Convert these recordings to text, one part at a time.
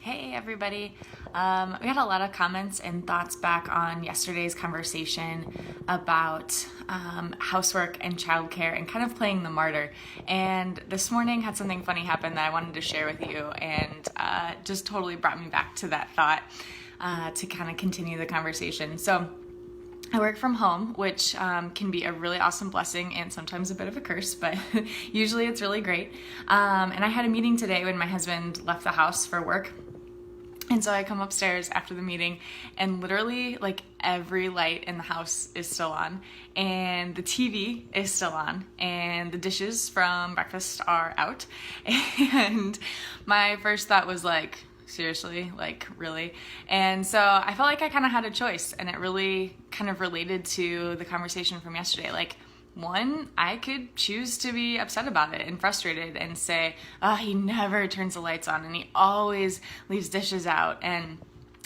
Hey everybody. We had a lot of comments and thoughts back on yesterday's conversation about housework and childcare and kind of playing the martyr. And this morning had something funny happen that I wanted to share with you, and just totally brought me back to that thought to kind of continue the conversation. So I work from home, which can be a really awesome blessing and sometimes a bit of a curse, but usually it's really great. And I had a meeting today when my husband left the house for work. And so I come upstairs after the meeting, and literally like every light in the house is still on, and the TV is still on, and the dishes from breakfast are out. And my first thought was like, seriously, like really? And so I felt like I kind of had a choice, and it really kind of related to the conversation from yesterday. Like, one, I could choose to be upset about it and frustrated and say, oh, he never turns the lights on and he always leaves dishes out. And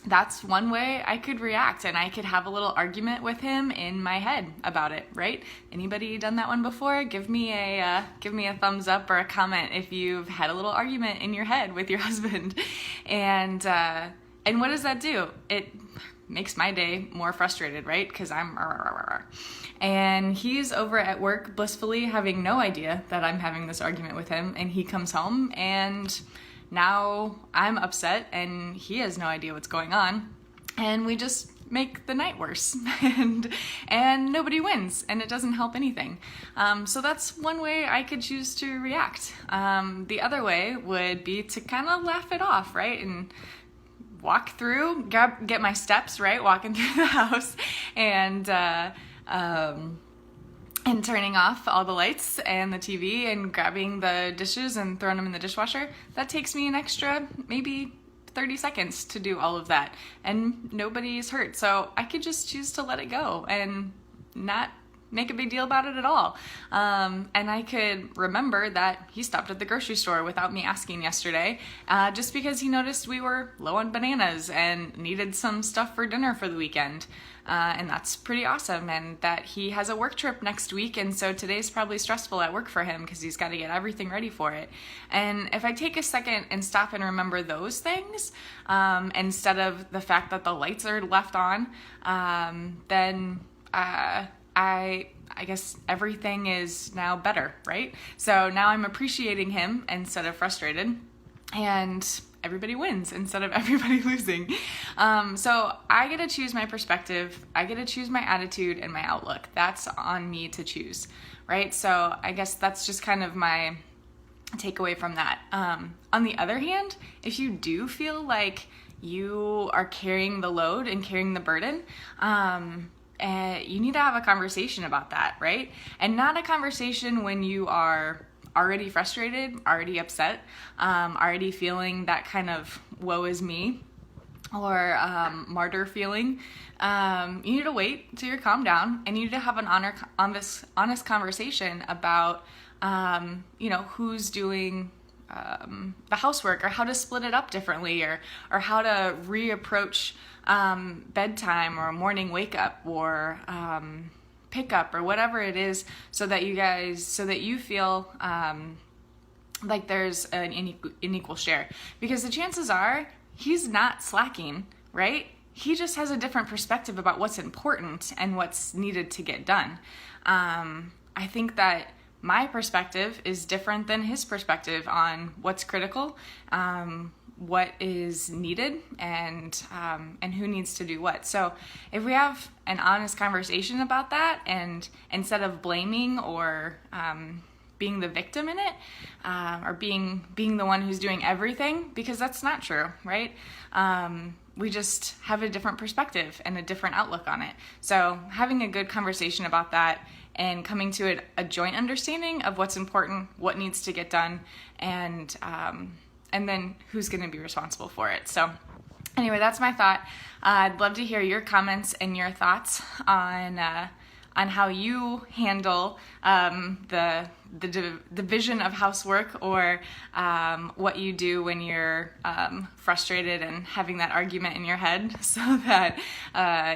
that's one way I could react, and I could have a little argument with him in my head about it, right? Anybody done that one before? Give me a thumbs up or a comment if you've had a little argument in your head with your husband. And what does that do? It makes my day more frustrated, right? Because I'm and he's over at work blissfully having no idea that I'm having this argument with him, and he comes home and now I'm upset and he has no idea what's going on, and we just make the night worse and nobody wins, and it doesn't help anything. So that's one way I could choose to react. The other way would be to kind of laugh it off, right? And walk through, get my steps right, walking through the house, and turning off all the lights and the TV and grabbing the dishes and throwing them in the dishwasher. That takes me an extra maybe 30 seconds to do all of that, and nobody's hurt. So I could just choose to let it go and not make a big deal about it at all. And I could remember that he stopped at the grocery store without me asking yesterday, just because he noticed we were low on bananas and needed some stuff for dinner for the weekend. And that's pretty awesome. And that he has a work trip next week, and so today's probably stressful at work for him because he's got to get everything ready for it. And if I take a second and stop and remember those things, instead of the fact that the lights are left on, then I guess everything is now better, right? So now I'm appreciating him instead of frustrated, and everybody wins instead of everybody losing. So I get to choose my perspective, I get to choose my attitude and my outlook. That's on me to choose, right? So I guess that's just kind of my takeaway from that. On the other hand, if you do feel like you are carrying the load and carrying the burden, you need to have a conversation about that, right? And not a conversation when you are already frustrated, already upset, already feeling that kind of woe is me or martyr feeling. You need to wait till you're calmed down, and you need to have an honest conversation about who's doing the housework, or how to split it up differently, or how to reapproach bedtime or morning wake up or pickup or whatever it is, so that you feel like there's an equal share. Because the chances are he's not slacking, right? He just has a different perspective about what's important and what's needed to get done. I think that my perspective is different than his perspective on what's critical, what is needed, and who needs to do what. So if we have an honest conversation about that, and instead of blaming or being the victim in it, or being the one who's doing everything, because that's not true, right? We just have a different perspective and a different outlook on it. So having a good conversation about that and coming to a joint understanding of what's important, what needs to get done, and then who's going to be responsible for it. So anyway, that's my thought. I'd love to hear your comments and your thoughts on how you handle the division of housework, or what you do when you're frustrated and having that argument in your head, so that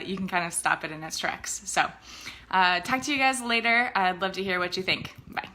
you can kind of stop it in its tracks. So talk to you guys later. I'd love to hear what you think. Bye.